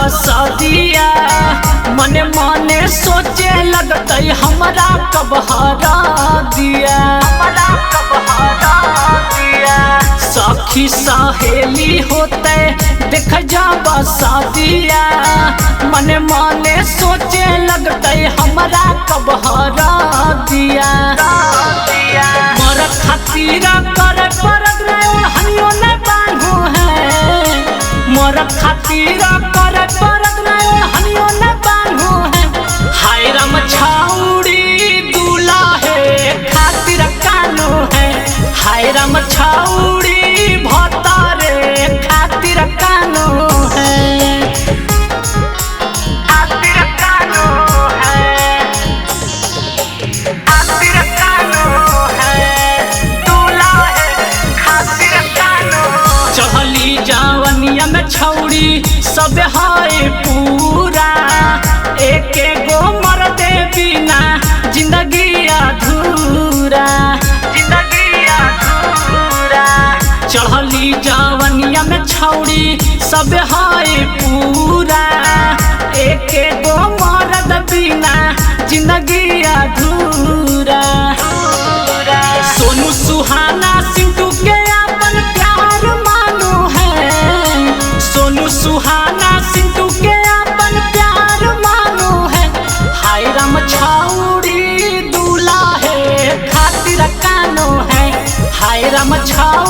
बसदिया मने मने सोचे लगते हमरा कब हरा दिया, सखी सहेली होते देख जा बसदिया मने मने सोचे लगते हमरा कब हरा दिया। मोर खातिर करे परत हनियो न बांधो है, मोर खातिर करे परत हनियो न बांधो है। हाय राम छाउड़ी दुलाहे खातिर कानो है, हाय राम छाउड़ी भतारे खातिर कानो है, खातिर कानो है, खातिर कानो है, दुलाहे खातिर कानो। चढ़ली जवनिया में छौड़ी सब है पूरा, एक गो मर्दे बिना जिंदगी अधूरा, जिंदगी अधूरा। चढ़ली जवनिया में छौड़ी सब है पूरा, एक गो मर्द बिना जिंदगी अधूरा। सोनू सुहाना सिंटू के अपन प्यार मानो है, सोनू सुहाना सिंटू के अपन प्यार मानो है। हाय राम छाउड़ी दुलाहे खातिर कानो है, हाय राम छाउड़ी